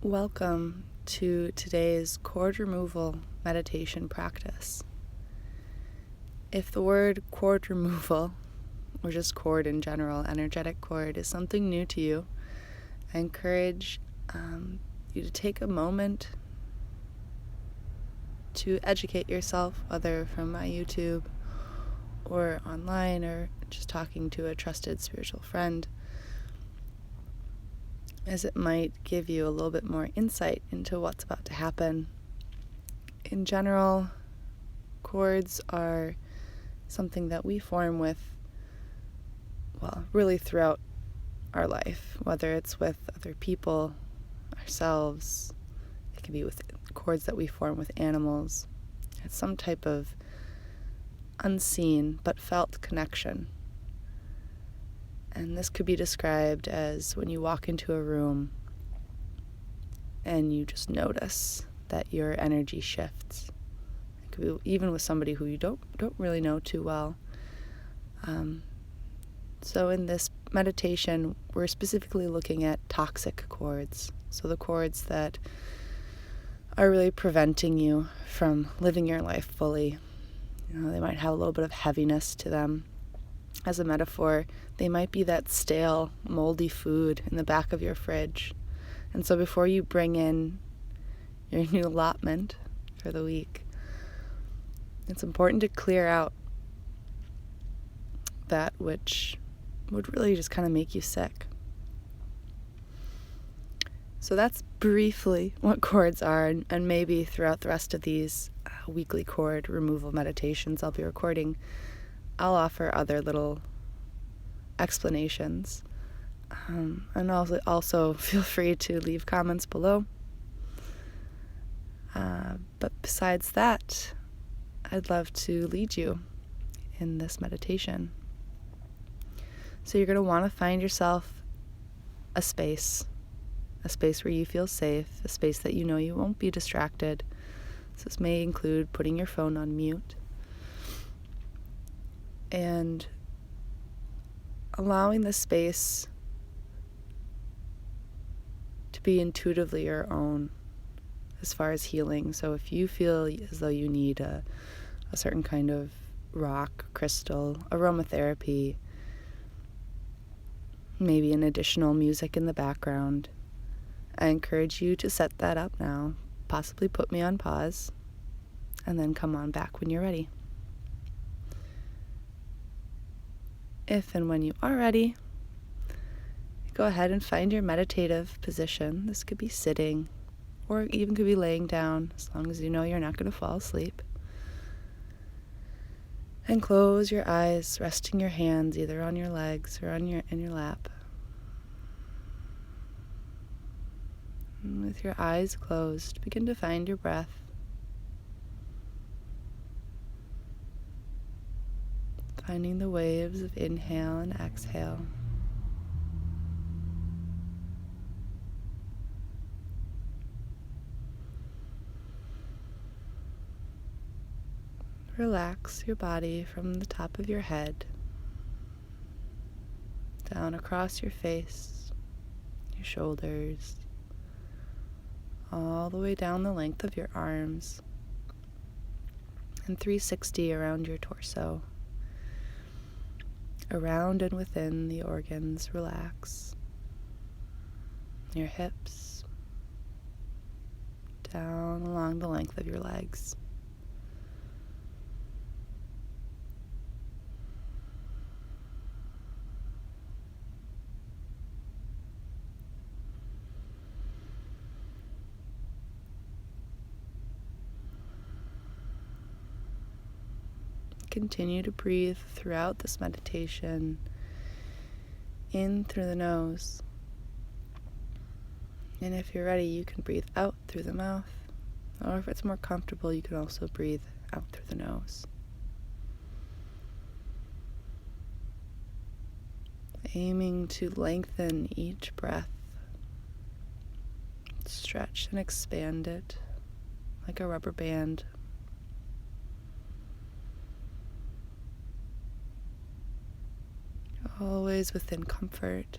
Welcome to today's cord removal meditation practice. If the word cord removal, or just cord in general, energetic cord, is something new to you, I encourage you to take a moment to educate yourself, whether from my YouTube or online or just talking to a trusted spiritual friend, as it might give you a little bit more insight into what's about to happen. In general, cords are something that we form with, really throughout our life, whether it's with other people, ourselves. It can be with cords that we form with animals. It's some type of unseen but felt connection. And this could be described as when you walk into a room and you just notice that your energy shifts. It could be even with somebody who you don't really know too well. So in this meditation, we're specifically looking at toxic cords. So the cords that are really preventing you from living your life fully. They might have a little bit of heaviness to them. As a metaphor, they might be that stale, moldy food in the back of your fridge. And so before you bring in your new allotment for the week, it's important to clear out that which would really just kind of make you sick. So that's briefly what cords are, and maybe throughout the rest of these weekly cord removal meditations I'll be recording, I'll offer other little explanations. And also feel free to leave comments below. But besides that, I'd love to lead you in this meditation. So you're going to want to find yourself a space where you feel safe, a space that you know you won't be distracted. So this may include putting your phone on mute and allowing the space to be intuitively your own as far as healing. So if you feel as though you need a certain kind of rock, crystal, aromatherapy, maybe an additional music in the background, I encourage you to set that up now. Possibly put me on pause and then come on back when you're ready. If and when you are ready, go ahead and find your meditative position. This could be sitting or even could be laying down, as long as you know you're not going to fall asleep. And close your eyes, resting your hands either on your legs or in your lap. And with your eyes closed, begin to find your breath. Finding the waves of inhale and exhale. Relax your body from the top of your head down across your face, your shoulders, all the way down the length of your arms, and 360 around your torso. Around and within the organs, relax. Your hips, down along the length of your legs. Continue to breathe throughout this meditation, in through the nose. And if you're ready, you can breathe out through the mouth. Or if it's more comfortable, you can also breathe out through the nose. Aiming to lengthen each breath. Stretch and expand it like a rubber band. Always within comfort.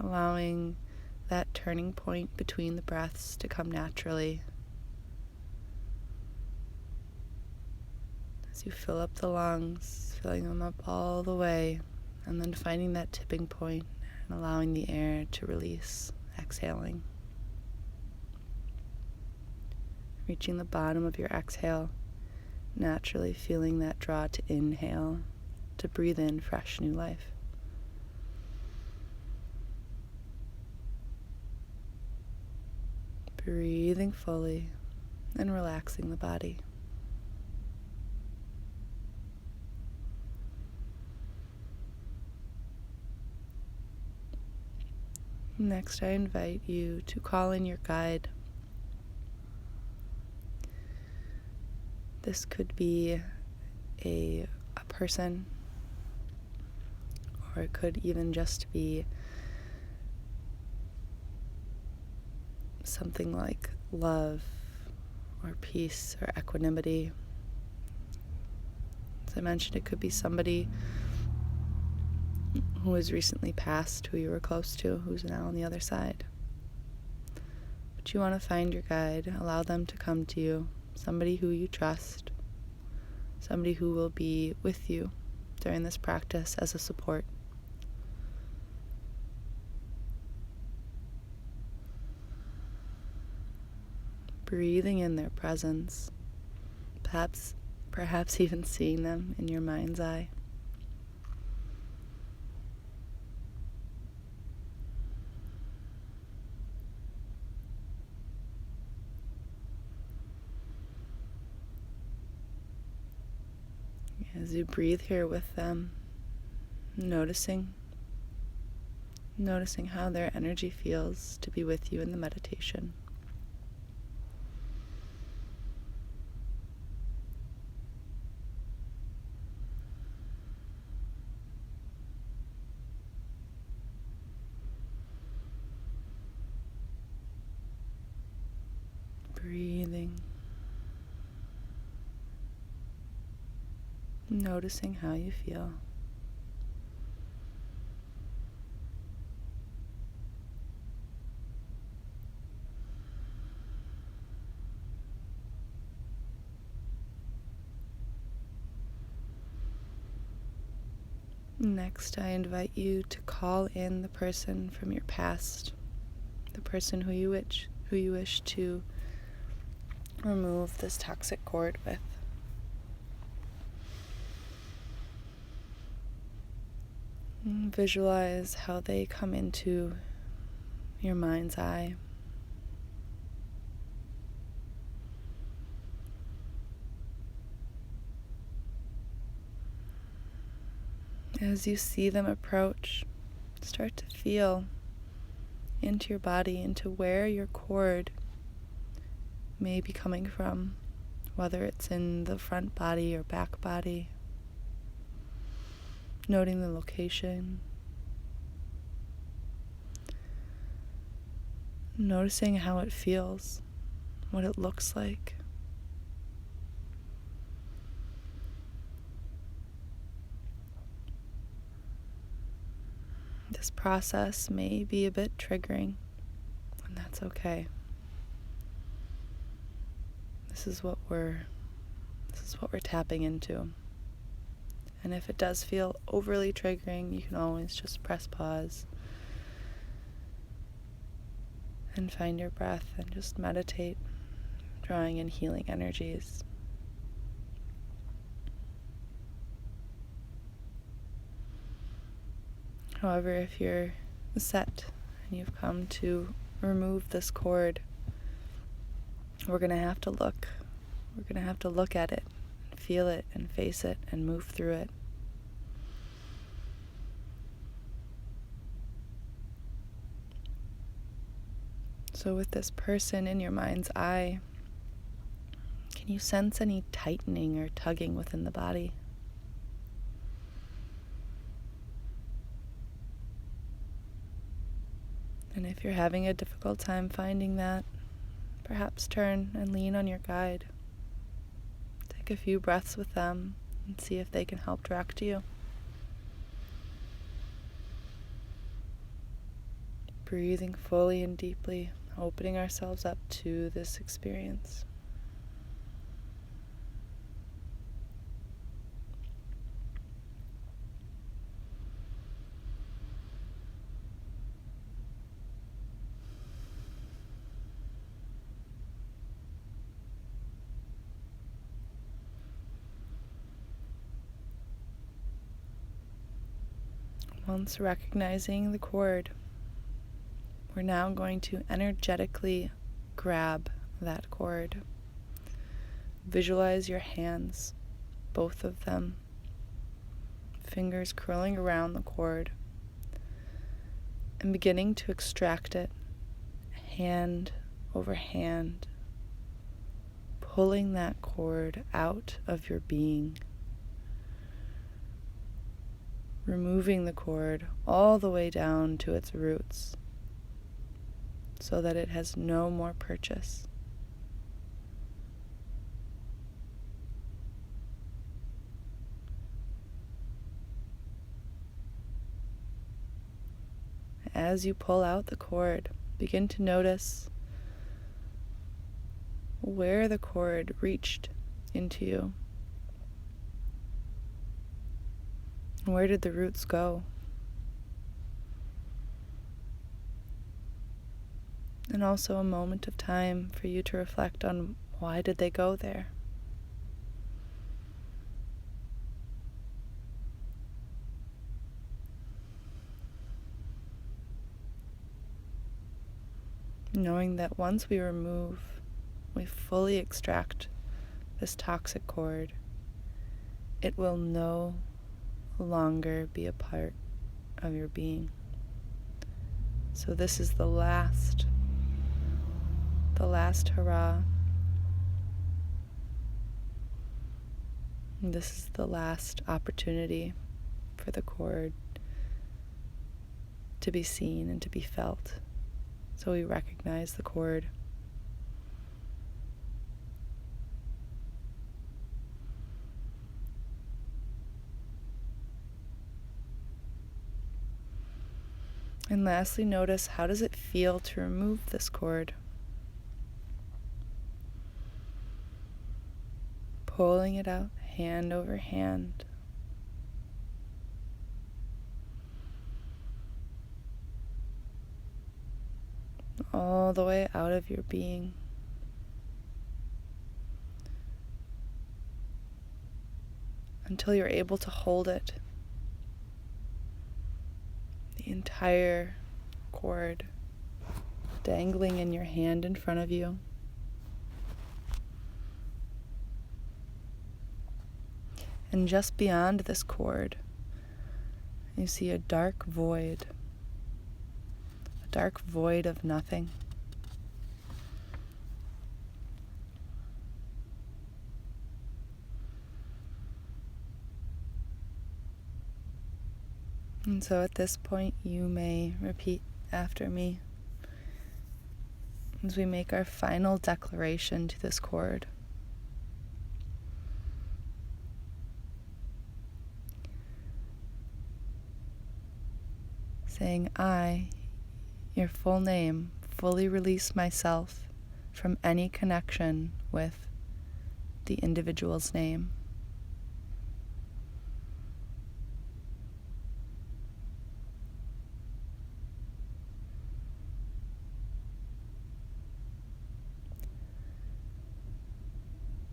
allowing that turning point between the breaths to come naturally. As you fill up the lungs, filling them up all the way, and then finding that tipping point and allowing the air to release, exhaling. Reaching the bottom of your exhale, naturally feeling that draw to inhale, to breathe in fresh new life. Breathing fully and relaxing the body. Next, I invite you to call in your guide. This could be a person, or it could even just be something like love or peace or equanimity. As I mentioned, it could be somebody who has recently passed, who you were close to, who's now on the other side. But you want to find your guide, allow them to come to you, somebody who you trust, somebody who will be with you during this practice as a support. Breathing in their presence, perhaps even seeing them in your mind's eye. As you breathe here with them, noticing how their energy feels to be with you in the meditation. Breathing. Noticing how you feel. Next, I invite you to call in the person from your past, the person who you wish to remove this toxic cord with. Visualize how they come into your mind's eye. As you see them approach, start to feel into your body, into where your cord may be coming from, whether it's in the front body or back body. Noting the location. Noticing how it feels, what it looks like. This process may be a bit triggering, and that's okay. This is what we're tapping into. And if it does feel overly triggering, you can always just press pause and find your breath and just meditate, drawing in healing energies. However, if you're set and you've come to remove this cord, we're going to have to look. We're going to have to look at it, feel it, and face it, and move through it. So with this person in your mind's eye, can you sense any tightening or tugging within the body? And if you're having a difficult time finding that, perhaps turn and lean on your guide. Take a few breaths with them and see if they can help direct you. breathing fully and deeply, opening ourselves up to this experience. Once recognizing the cord, we're now going to energetically grab that cord. Visualize your hands, both of them, fingers curling around the cord, and beginning to extract it, hand over hand, pulling that cord out of your being. Removing the cord all the way down to its roots so that it has no more purchase. As you pull out the cord, begin to notice where the cord reached into you. Where did the roots go? And also a moment of time for you to reflect on why did they go there? Knowing that once we fully extract this toxic cord, it will no longer be a part of your being. So this is the last hurrah. And this is the last opportunity for the cord to be seen and to be felt. So we recognize the cord. And lastly, notice, how does it feel to remove this cord? Pulling it out, hand over hand. All the way out of your being. Until you're able to hold it. The entire cord dangling in your hand in front of you. And just beyond this cord, you see a dark void of nothing. And so at this point, you may repeat after me as we make our final declaration to this cord. Saying, I, your full name, fully release myself from any connection with the individual's name.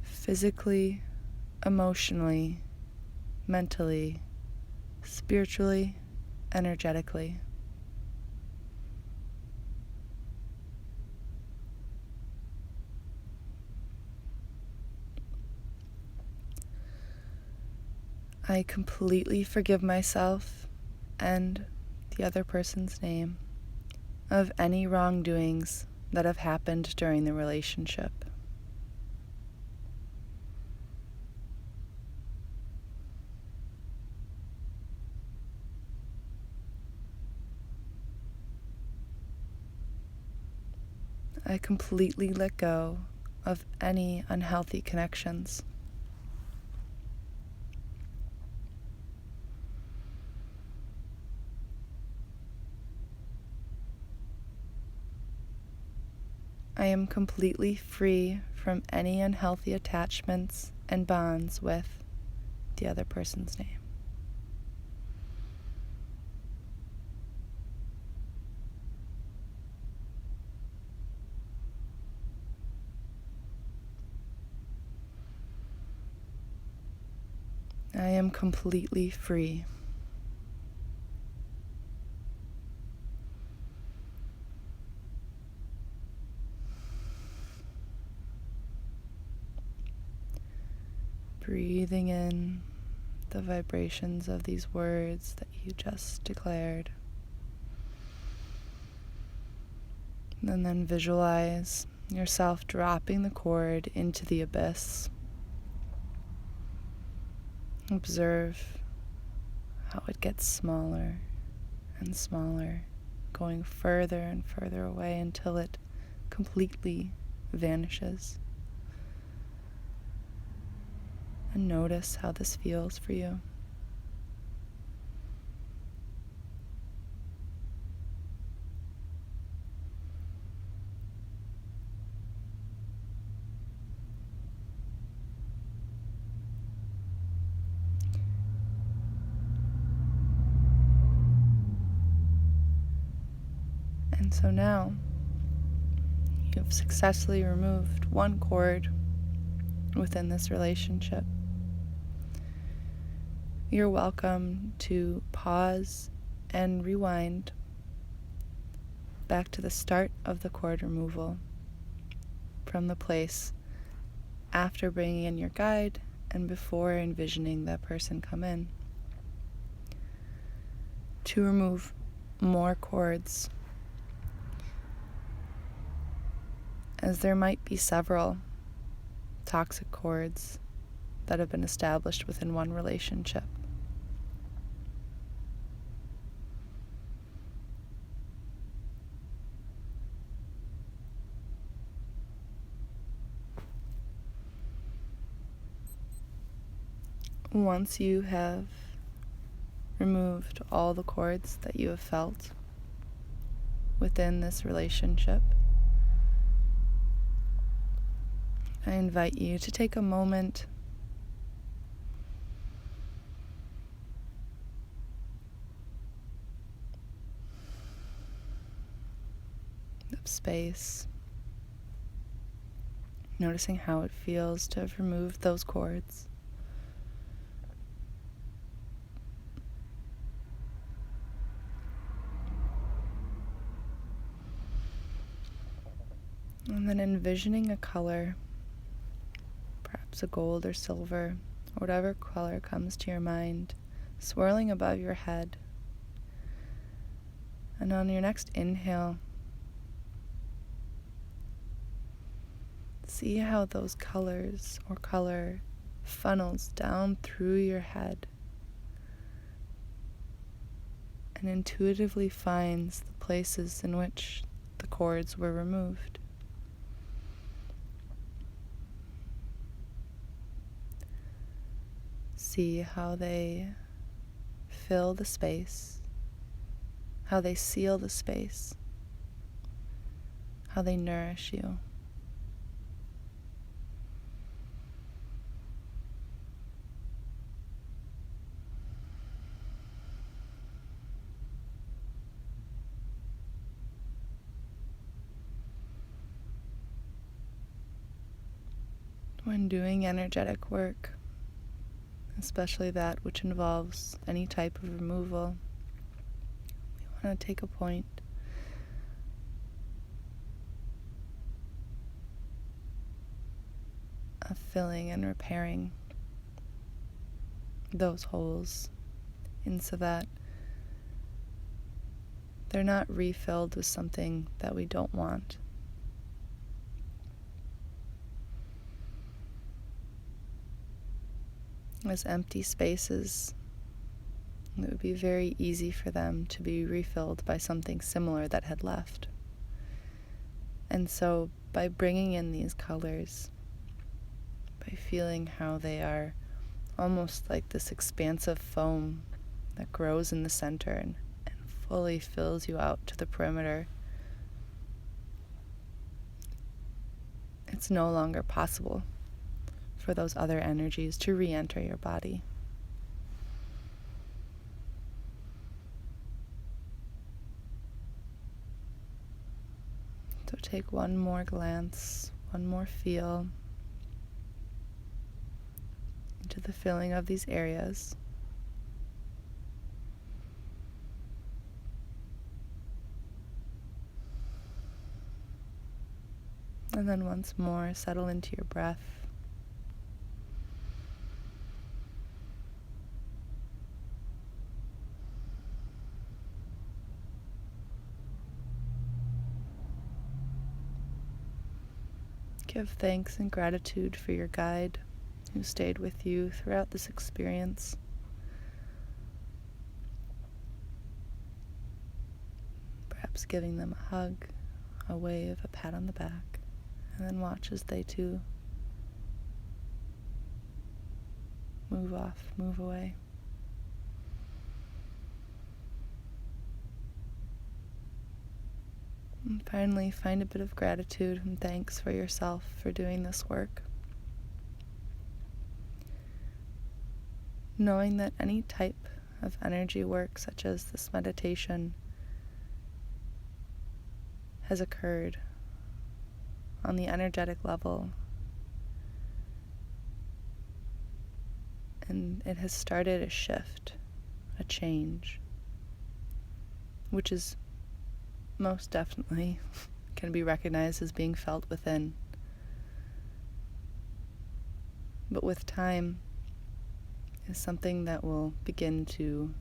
Physically, emotionally, mentally, spiritually, energetically. I completely forgive myself and the other person's name of any wrongdoings that have happened during the relationship. I completely let go of any unhealthy connections. I am completely free from any unhealthy attachments and bonds with the other person's name. I am completely free. Breathing in the vibrations of these words that you just declared. And then visualize yourself dropping the cord into the abyss. Observe how it gets smaller and smaller, going further and further away until it completely vanishes. And notice how this feels for you. And so now, you've successfully removed one cord within this relationship. You're welcome to pause and rewind back to the start of the cord removal from the place after bringing in your guide and before envisioning that person come in, to remove more cords, as there might be several toxic cords that have been established within one relationship. Once you have removed all the cords that you have felt within this relationship, I invite you to take a moment of space, noticing how it feels to have removed those cords. And then envisioning a color, perhaps a gold or silver, or whatever color comes to your mind, swirling above your head. And on your next inhale, see how those colors or color funnels down through your head and intuitively finds the places in which the cords were removed. See how they fill the space, how they seal the space, how they nourish you. When doing energetic work, especially that which involves any type of removal, we want to take a point of filling and repairing those holes, and so that they're not refilled with something that we don't want. As empty spaces, it would be very easy for them to be refilled by something similar that had left. And so by bringing in these colors, by feeling how they are almost like this expansive foam that grows in the center and fully fills you out to the perimeter, it's no longer possible for those other energies to re-enter your body. So take one more glance, one more feel into the filling of these areas. And then once more, settle into your breath. Give thanks and gratitude for your guide who stayed with you throughout this experience. Perhaps giving them a hug, a wave, a pat on the back, and then watch as they too move off, move away. And finally, find a bit of gratitude and thanks for yourself for doing this work. Knowing that any type of energy work, such as this meditation, has occurred on the energetic level, and it has started a shift, a change, which is most definitely can be recognized as being felt within. But with time is something that will begin to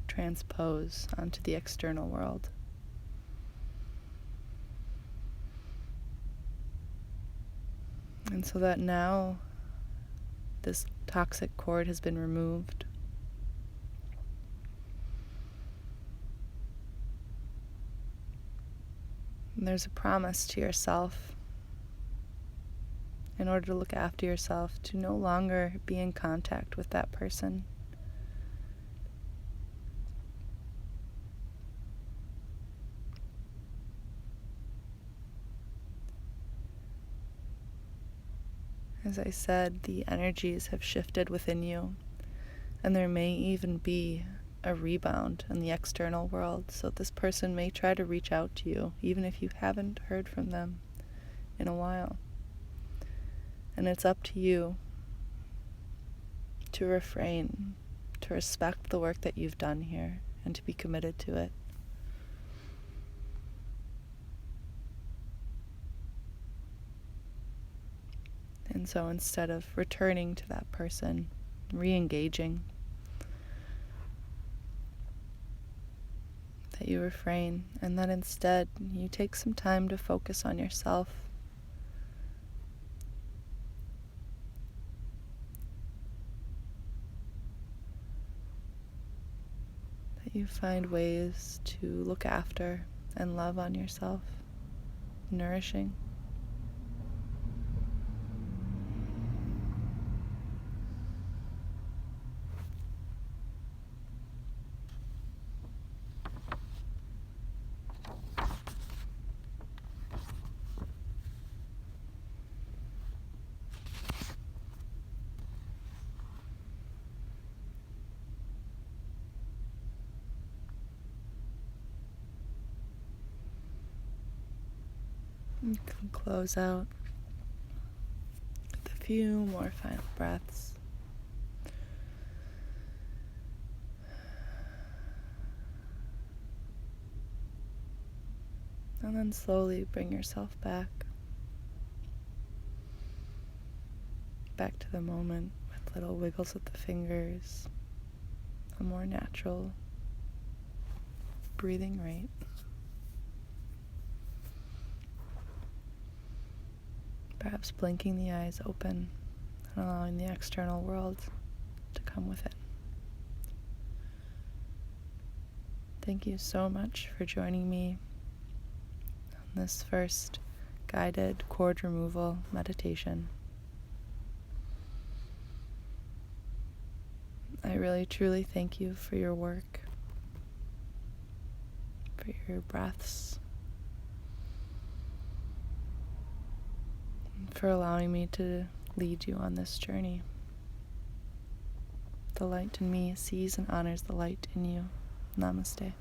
transpose onto the external world. And so that now this toxic cord has been removed, and there's a promise to yourself, in order to look after yourself, to no longer be in contact with that person. As I said, the energies have shifted within you, and there may even be a rebound in the external world, so this person may try to reach out to you, even if you haven't heard from them in a while. And it's up to you to refrain, to respect the work that you've done here, and to be committed to it. And so instead of returning to that person, re-engaging, that you refrain, and that instead you take some time to focus on yourself. That you find ways to look after and love on yourself, nourishing. You can close out with a few more final breaths. And then slowly bring yourself back to the moment with little wiggles of the fingers, a more natural breathing rate. Perhaps blinking the eyes open and allowing the external world to come with it. Thank you so much for joining me on this first guided cord removal meditation. I really, truly thank you for your work, for your breaths, and for allowing me to lead you on this journey. The light in me sees and honors the light in you. Namaste.